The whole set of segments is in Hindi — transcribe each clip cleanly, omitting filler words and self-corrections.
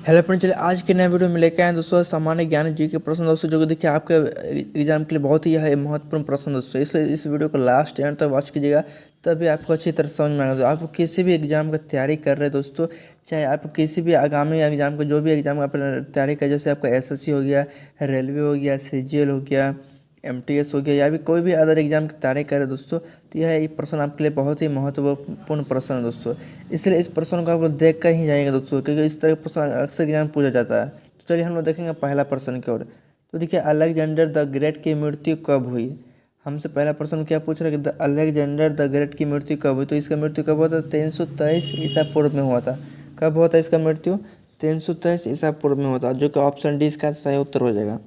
हेलो फ्रेंड, चलिए आज के नए वीडियो में लेके आए हैं दोस्तों सामान्य ज्ञान जी के प्रश्न दोस्तों, जो कि देखिए आपके एग्जाम के लिए बहुत ही है महत्वपूर्ण प्रश्न दोस्तों। इसलिए इस वीडियो को लास्ट एंड तक वॉच कीजिएगा, तभी आपको अच्छी तरह समझ में आएगा। आप किसी भी एग्जाम का तैयारी कर रहे हैं दोस्तों, चाहे आप किसी भी आगामी एग्जाम का जो भी एग्जाम आप तैयारी कर, जैसे आपका एसएससी हो गया, रेलवे हो गया, सीजीएल हो गया, एमटीएस हो गया, या भी कोई भी अदर एग्जाम की तैयारी करें दोस्तों, तो यह प्रश्न आपके लिए बहुत ही महत्वपूर्ण प्रश्न है दोस्तों। इसलिए इस प्रश्न को आप लोग देख कर ही जाएंगे दोस्तों, क्योंकि इस तरह का प्रश्न अक्सर एग्जाम में पूछा जाता है। तो चलिए हम लोग देखेंगे पहला प्रश्न की ओर। तो देखिए, अलेक्जेंडर द ग्रेट की मृत्यु कब हुई। हमसे पहला प्रश्न क्या पूछ रहा है कि अलेक्जेंडर द ग्रेट की मृत्यु कब हुई। तो इसका मृत्यु कब हुआ था? 323 ईसा पूर्व में हुआ था। कब हुआ था इसका मृत्यु? 323 ईसा पूर्व में हुआ था, जो कि ऑप्शन डी इसका सही उत्तर हो जाएगा।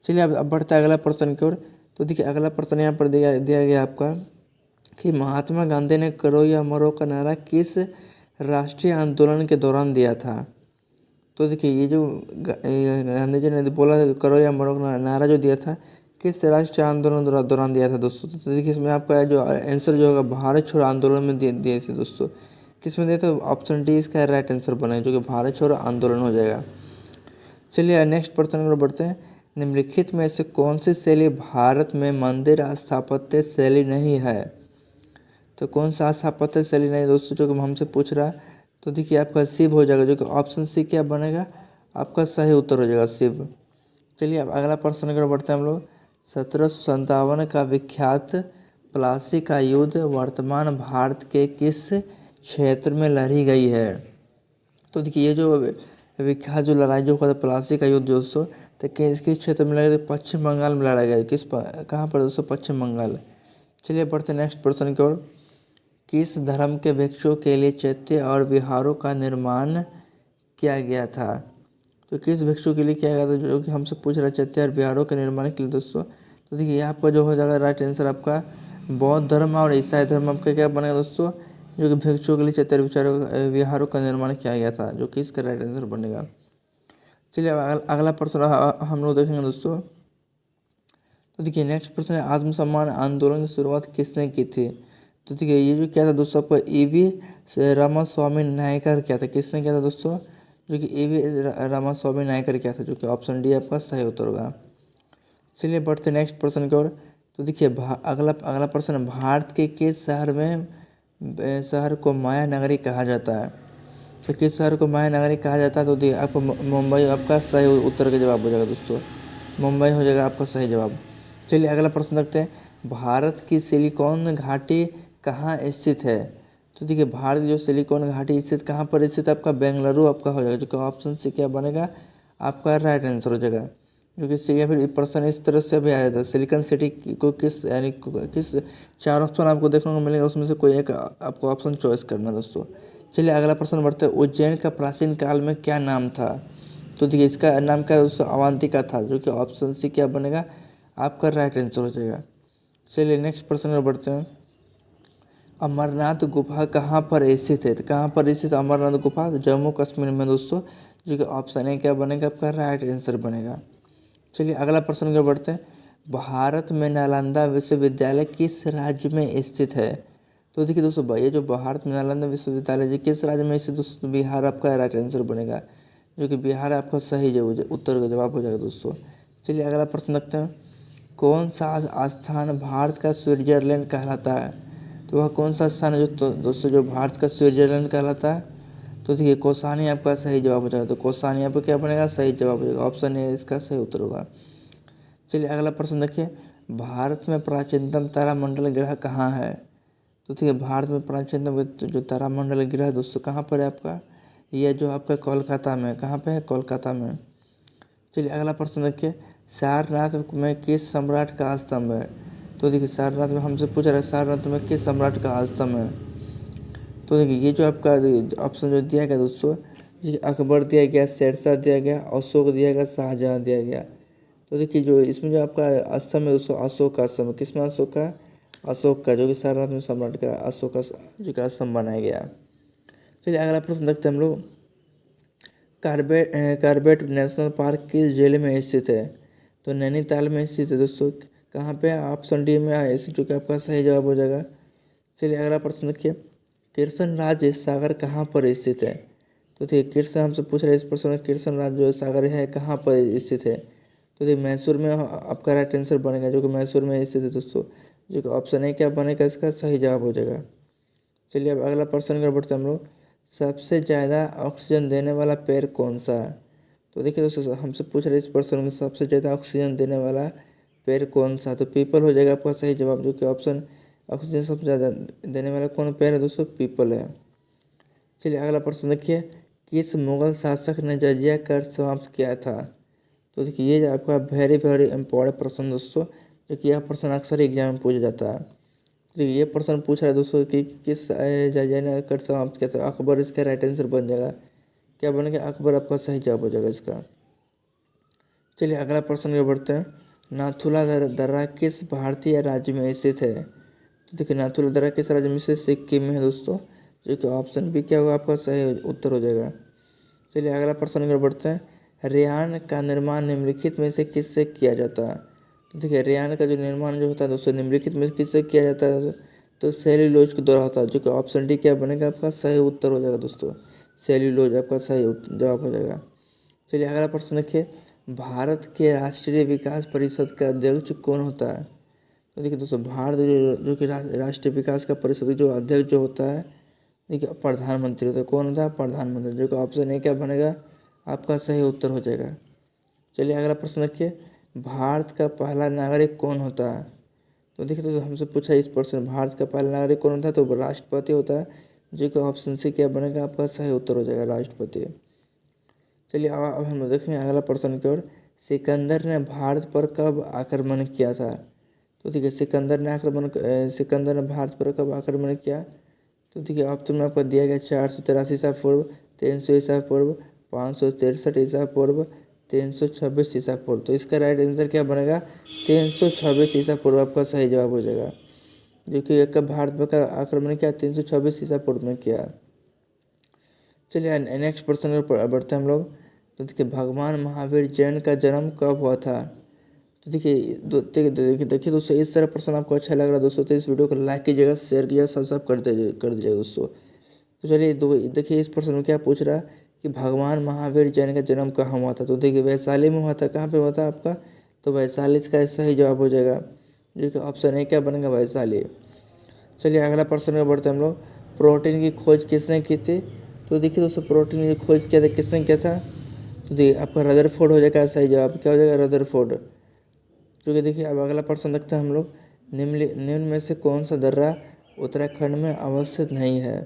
चलिए अब बढ़ता है अगला प्रश्न की ओर। तो देखिए, अगला प्रश्न यहाँ पर दिया गया आपका कि महात्मा गांधी ने करो या मरो का नारा किस राष्ट्रीय आंदोलन के दौरान दिया था। तो देखिए, ये जो गांधी जी ने बोला करो या मरो का नारा जो दिया था, किस राष्ट्रीय आंदोलन दौरान दिया था दोस्तों। तो देखिए, इसमें आपका जो आंसर जो होगा भारत छोड़ो आंदोलन में दिए थे दोस्तों। किस में दिए थे? ऑप्शन डी इसका राइट आंसर बनेगा, जो कि भारत छोड़ो आंदोलन हो जाएगा। चलिए नेक्स्ट प्रश्न में बढ़ते हैं। निम्नलिखित में से कौन सी शैली भारत में मंदिर स्थापत्य शैली नहीं है। तो कौन सा स्थापत्य शैली नहीं दोस्तों, जो कि हमसे पूछ रहा है। तो देखिए, आपका शिव हो जाएगा, जो कि ऑप्शन सी क्या बनेगा, आपका सही उत्तर हो जाएगा शिव। चलिए अब अगला प्रश्न की ओर बढ़ते हैं हम लोग। 1757 का विख्यात प्लासी का युद्ध वर्तमान भारत के किस क्षेत्र में लड़ी गई है। तो देखिए, ये जो विख्यात जो लड़ाई जो हुआ था प्लासी का युद्ध दोस्तों, तो किस क्षेत्र में लड़ा? पश्चिम बंगाल में लड़ा गया। कहाँ पर दोस्तों? पश्चिम बंगाल। चलिए बढ़ते नेक्स्ट प्रश्न की ओर। किस धर्म के भिक्षुओं के लिए चैत्य और विहारों का निर्माण किया गया था। तो किस भिक्षु के लिए किया गया था, जो कि हमसे पूछ रहा है चैत्य और विहारों के निर्माण के लिए दोस्तों। तो देखिए, आपका जो हो जाएगा राइट आंसर आपका बौद्ध धर्म और ईसाई धर्म आपका क्या बनेगा दोस्तों, जो कि भिक्षुओं के लिए चैत्य विहारों का निर्माण किया गया था, जो कि इसका राइट आंसर बनेगा। चलिए अब अगला प्रश्न हम लोग देखेंगे दोस्तों। तो देखिए, नेक्स्ट प्रश्न है आत्मसम्मान आंदोलन की शुरुआत किसने की थी। तो देखिए, ये जो क्या था दोस्तों, आपका ईवी रामास्वामी नायकर क्या था। किसने किया था दोस्तों, जो कि ईवी रामास्वामी नायकर क्या था, जो कि ऑप्शन डी आपका सही उत्तर होगा। चलिए बढ़ते नेक्स्ट प्रश्न की ओर। तो देखिए, अगला प्रश्न, भारत के किस शहर को माया नगरी कहा जाता है। तो किस शहर को माया नगरी कहा जाता है। तो देखिए, आपको मुंबई आपका सही उत्तर का जवाब हो जाएगा दोस्तों। मुंबई हो जाएगा आपका सही जवाब। चलिए अगला प्रश्न देखते हैं। भारत की सिलिकॉन घाटी कहाँ स्थित है। तो देखिए, भारत की जो सिलिकॉन घाटी स्थित कहाँ पर स्थित है, आपका बेंगलुरु आपका हो जाएगा, जो कि ऑप्शन से क्या बनेगा, आपका राइट आंसर हो जाएगा। जो कि या फिर प्रश्न इस तरह से भी आया था, सिलिकॉन सिटी को किस यानी किस चार ऑप्शन आपको देखने को मिलेगा, उसमें से कोई एक आपको ऑप्शन चॉइस करना है दोस्तों। चलिए अगला प्रश्न बढ़ते हैं। उज्जैन का प्राचीन काल में क्या नाम था। तो देखिए, इसका नाम क्या दोस्तों, अवंतिका था, जो कि ऑप्शन सी क्या बनेगा, आपका राइट आंसर हो जाएगा। चलिए नेक्स्ट प्रश्न में बढ़ते हैं। अमरनाथ गुफा कहाँ पर स्थित है। तो कहाँ पर स्थित अमरनाथ गुफा, जम्मू कश्मीर में दोस्तों, जो कि ऑप्शन है क्या बनेगा, आपका राइट आंसर बनेगा। चलिए अगला प्रश्न की ओर बढ़ते हैं। भारत में नालंदा विश्वविद्यालय किस राज्य में स्थित है। तो देखिए दोस्तों, ये जो भारत में नालंदा विश्वविद्यालय जी किस राज्य में स्थित दोस्तों, बिहार आपका राइट आंसर बनेगा, जो कि बिहार आपका सही जो उत्तर का जवाब हो जाएगा दोस्तों। चलिए अगला प्रश्न रखते हैं। कौन सा स्थान भारत का स्विट्जरलैंड कहलाता है। तो वह कौन सा स्थान है जो दोस्तों जो भारत का स्विट्जरलैंड कहलाता है। तो देखिए, कौसानी आपका सही जवाब हो जाएगा। तो कौसानी आपका क्या बनेगा, सही जवाब हो जाएगा, ऑप्शन ए इसका सही उत्तर होगा। चलिए अगला प्रश्न देखिए। भारत में प्राचीनतम तारामंडल ग्रह कहाँ है। तो देखिए, भारत में प्राचीनतम जो तारामंडल ग्रह दोस्तों कहाँ पर है आपका, यह जो आपका कोलकाता में, कहाँ पे है, कोलकाता में। चलिए अगला प्रश्न देखिए। सारनाथ में किस सम्राट का स्तंभ है। तो देखिए, सारनाथ में हमसे पूछ रहा है सारनाथ में किस सम्राट का स्तंभ है। तो देखिए, ये जो आपका ऑप्शन जो दिया गया दोस्तों, जी अकबर दिया गया, शेरशाह दिया गया, अशोक दिया गया, शाहजहाँ दिया गया। तो देखिए, जो इसमें जो आपका स्तंभ है दोस्तों, अशोक का स्तंभ, किसमें अशोक का, अशोक का, जो कि सारनाथ में सम्राट का अशोक का जो का स्तंभ बनाया गया। चलिए अगला प्रश्न देखते हैं हम लोग। कार्बेट नेशनल पार्क किस जिले में स्थित है। तो नैनीताल में स्थित है दोस्तों। कहाँ पे, ऑप्शन डी में ऐसे, जो कि आपका सही जवाब हो जाएगा। चलिए अगला प्रश्न देखिए। कृष्ण राज सागर कहाँ पर स्थित है। तो देखिए कृष्ण हमसे पूछ रहे हैं, इस प्रश्न में कृष्ण राज्य जो सागर है कहाँ पर स्थित है। तो देखिए मैसूर में आपका राइट आंसर बनेगा, जो कि मैसूर में स्थित है दोस्तों, जो कि ऑप्शन ए क्या बनेगा, इसका सही जवाब हो जाएगा। चलिए अब अगला प्रश्न की ओर बढ़ते हैं हम लोग। सबसे ज़्यादा ऑक्सीजन देने वाला पेड़ कौन सा है। तो देखिए दोस्तों हमसे पूछ रहे इस प्रश्न में सबसे ज़्यादा ऑक्सीजन देने वाला पेड़ कौन सा, तो पीपल हो जाएगा आपका सही जवाब, जो कि ऑप्शन ऑक्सीजन सबसे ज़्यादा देने वाला कौन पेड़ है दोस्तों, पीपल है। चलिए अगला प्रश्न देखिए, किस मुगल शासक ने जजिया कर समाप्त किया था। तो देखिए ये आपका वेरी वेरी इंपॉर्टेंट प्रश्न दोस्तों, जो कि यह प्रश्न अक्सर एग्जाम में पूछा जाता है। तो ये प्रश्न पूछ रहा है दोस्तों कि किस जजिया ने कर समाप्त किया था। अकबर इसका राइट आंसर बन जाएगा, क्या बनेगा, अकबर आपका सही जवाब हो जाएगा इसका। चलिए अगला प्रश्न की ओर बढ़ते हैं। नाथुला दर्रा किस भारतीय राज्य में स्थित है। तो देखिए नाथुला दर्रा किस राज्य में स्थित, सिक्किम में है दोस्तों, जो कि ऑप्शन बी क्या होगा आपका सही उत्तर हो जाएगा। चलिए अगला प्रश्न की ओर बढ़ते हैं। रेहान का निर्माण निम्नलिखित में से किससे किया जाता है। तो देखिए रेहान का जो निर्माण जो होता है दोस्तों निम्नलिखित में से किससे किया जाता है, तो सेल्यूलोज के द्वारा होता है, जो कि ऑप्शन डी क्या बनेगा आपका सही उत्तर हो जाएगा दोस्तों, सेल्यूलोज आपका सही जवाब हो जाएगा। चलिए अगला प्रश्न देखिए, भारत के राष्ट्रीय विकास परिषद का अध्यक्ष कौन होता है। तो देखिए दोस्तों भारत जो कि राष्ट्रीय विकास का परिषद जो अध्यक्ष जो होता है, देखिए प्रधानमंत्री होता है, कौन होता है, प्रधानमंत्री, जो कि ऑप्शन ए क्या बनेगा आपका सही उत्तर हो जाएगा। चलिए अगला प्रश्न देखिए, भारत का पहला नागरिक कौन होता है। तो देखिए दोस्तों हमसे पूछा इस प्रश्न, भारत का पहला नागरिक कौन होता है, तो राष्ट्रपति होता है, जो कि ऑप्शन सी क्या बनेगा आपका सही उत्तर हो जाएगा, राष्ट्रपति। चलिए अब हम देखेंगे अगला प्रश्न की ओर। सिकंदर ने भारत पर कब आक्रमण किया था। तो देखिए सिकंदर ने भारत पर कब आक्रमण किया। तो देखिए ऑप्शन में आपको दिया गया 483 ईसा पूर्व, 300 ईसा पूर्व, 563 ईसा पूर्व, 326 ईसा पूर्व। तो इसका राइट आंसर क्या बनेगा, 326 ईसा पूर्व आपका सही जवाब हो जाएगा, जो कि कब भारत पर का आक्रमण किया, 326 ईसा पूर्व में किया। चलिए नेक्स्ट प्रश्न पर बढ़ते हैं हम लोग। तो देखिए भगवान महावीर जैन का जन्म कब हुआ था। तो देखिए दोस्तों इस तरह प्रश्न आपको अच्छा लग रहा है दोस्तों, तो इस वीडियो को लाइक कीजिएगा, शेयर कीजिएगा, सब्सक्राइब कर दीजिएगा दोस्तों। तो चलिए देखिए इस प्रश्न में क्या पूछ रहा है कि भगवान महावीर जैन का जन्म कहाँ हुआ था। तो देखिए वैशाली में हुआ था, कहाँ पे हुआ था आपका, तो वैशाली इसका सही जवाब हो जाएगा, जो कि ऑप्शन ए क्या बनेगा, वैशाली। चलिए अगला प्रश्न में बढ़ते हैं हम लोग। प्रोटीन की खोज किसने की थी। तो देखिए दोस्तों प्रोटीन की खोज किया था, किसने किया था, तो देखिए आपका रदरफोर्ड हो जाएगा सही जवाब, क्या हो जाएगा, रदरफोर्ड। क्योंकि देखिए अब अगला प्रश्न देखते हैं हम लोग। निम्न में से कौन सा दर्रा उत्तराखंड में अवस्थित नहीं है।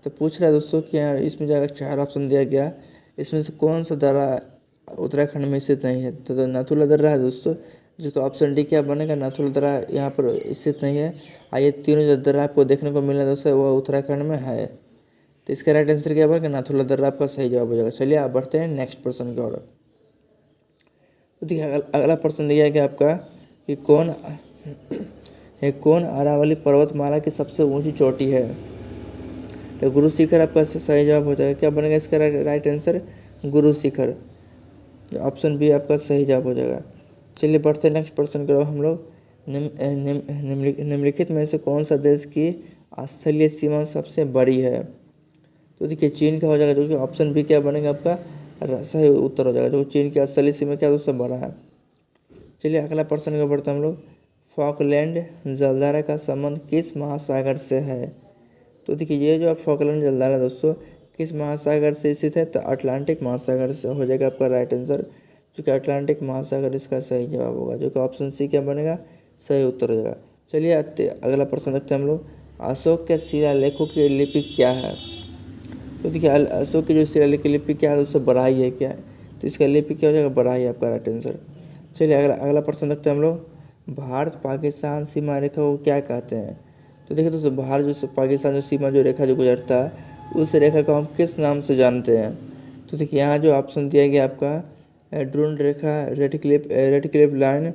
तो पूछ रहा है दोस्तों कि इसमें जो 4 ऑप्शन दिया गया, इसमें से कौन सा दर्रा उत्तराखंड में स्थित नहीं है। तो नाथुला दर्रा है दोस्तों, जो कि ऑप्शन डी क्या बनेगा, नाथुला दर्रा यहाँ पर स्थित नहीं है। आइए तीनों जो दर्रा आपको देखने को मिल रहा है दोस्तों वो उत्तराखंड में है, तो इसका राइट आंसर क्या बनेगा, नाथुला दर्रा आपका सही जवाब हो जाएगा। चलिए आप बढ़ते हैं नेक्स्ट प्रश्न की ओर। तो देखिए अगला प्रश्न दिया गया आपका कि कौन अरावली पर्वतमाला की सबसे ऊंची चोटी है। तो गुरु शिखर आपका सही जवाब हो जाएगा, क्या बनेगा इसका right answer, Guru Shikhar, option B आपका सही जवाब हो जाएगा। चलिए बढ़ते हैं नेक्स्ट प्रश्न की ओर हम लोग। निम्नलिखित में से कौन सा देश की स्थलीय सीमा सबसे बड़ी है। तो देखिए चीन का हो जाएगा, जो कि ऑप्शन बी क्या बनेगा आपका सही उत्तर हो जाएगा, जो चीन की स्थलीय सीमा क्या दोस्तों बड़ा है। चलिए अगला प्रश्न को बढ़ते हैं हम लोग। फॉकलैंड जलधारा का संबंध किस महासागर से है। तो देखिए ये जो आप फॉकलैंड जलधारा दोस्तों किस महासागर से स्थित है, तो अटलांटिक महासागर से हो जाएगा आपका राइट आंसर, जो कि अटलांटिक महासागर इसका सही जवाब होगा, जो कि ऑप्शन सी क्या बनेगा सही उत्तर हो जाएगा। चलिए अगला प्रश्न रखते हैं हम लोग। अशोक के शिलालेखों की लिपि क्या है। तो देखिए अशोक की जो शिलालेख की लिपि क्या है दोस्तों, बराही है क्या है, तो इसका लिपि क्या हो जाएगा, बराही आपका राइट आंसर। चलिए अगला प्रश्न रखते हैं हम लोग। भारत पाकिस्तान सीमा रेखा को क्या कहते हैं। तो देखिए दोस्तों भारत जो पाकिस्तान जो सीमा जो रेखा जो गुजरता है उस रेखा को हम किस नाम से जानते हैं। तो देखिए यहाँ जो ऑप्शन दिया गया आपका ड्रोन रेखा, रेड क्लिप लाइन,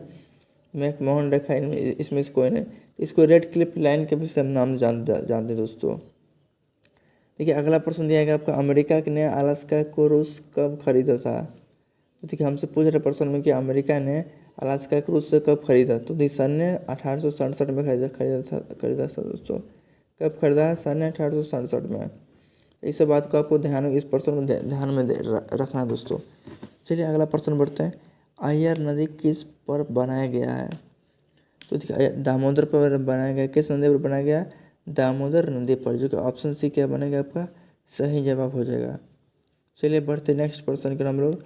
मैकमोहन रेखा, इसमें से कोई नहीं, इसको रेड क्लिप लाइन के भी सब नाम जानते हैं दोस्तों। देखिए अगला प्रश्न दिया गया आपका, अमेरिका ने अलास्का को रूस कब खरीदा था। तो देखिए हमसे पूछ रहे प्रश्न में कि अमेरिका ने अलास्का को रूस से कब खरीदा। तो देखिए सन 1867 में खरीदा था दोस्तों, कब खरीदा है, सन 1867 में। इस बात को आपको इस प्रश्न को ध्यान में रखना है दोस्तों। चलिए अगला प्रश्न बढ़ते हैं। अय्यर नदी किस पर बनाया गया है? तो देखिए दामोदर पर बनाया गया। किस नदी पर बनाया गया? दामोदर नदी पर, जो कि ऑप्शन सी क्या बनेगा आपका सही जवाब हो जाएगा। चलिए बढ़ते नेक्स्ट प्रश्न की हम लोग।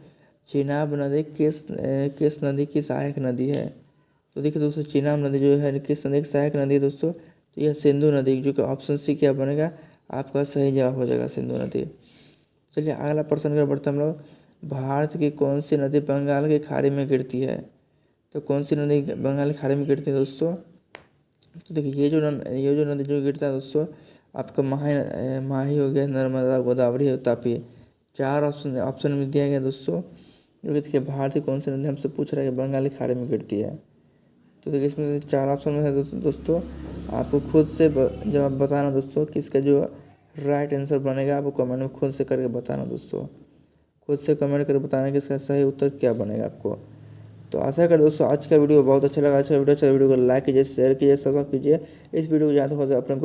चिनाब नदी किस नदी की सहायक नदी है? तो देखिए दोस्तों चिनाब नदी जो है किस नदी की सहायक नदी है दोस्तों? तो यह सिंधु नदी, जो कि ऑप्शन सी क्या बनेगा आपका सही जवाब हो जाएगा सिंधु नदी। चलिए अगला प्रश्न की बढ़ते हम लोग। भारत की कौन सी नदी बंगाल की खाड़ी में गिरती है? तो कौन सी नदी बंगाल की खाड़ी में गिरती है दोस्तों? तो देखिए ये जो नदी जो गिरता है दोस्तों आपका माही हो गया, नर्मदा, गोदावरी और तापी। 4 ऑप्शन में दिया गया दोस्तों। जो कि देखिए भारत की कौन सी नदी हमसे पूछ रहा है कि बंगाल की खाड़ी में गिरती है। तो देखिए इसमें से 4 ऑप्शन में है दोस्तों आपको खुद से जवाब बताना दोस्तों कि इसका जो राइट आंसर बनेगा आपको कमेंट में खुद से करके बताना दोस्तों। खुद से कमेंट करके बताना कि इसका सही उत्तर क्या बनेगा आपको। तो आशा कर दोस्तों आज का वीडियो बहुत अच्छा लगा। अच्छा वीडियो को लाइक कीजिए, शेयर कीजिए, सब्सक्राइब कीजिए। इस वीडियो को ज़्यादा से ज़्यादा अपने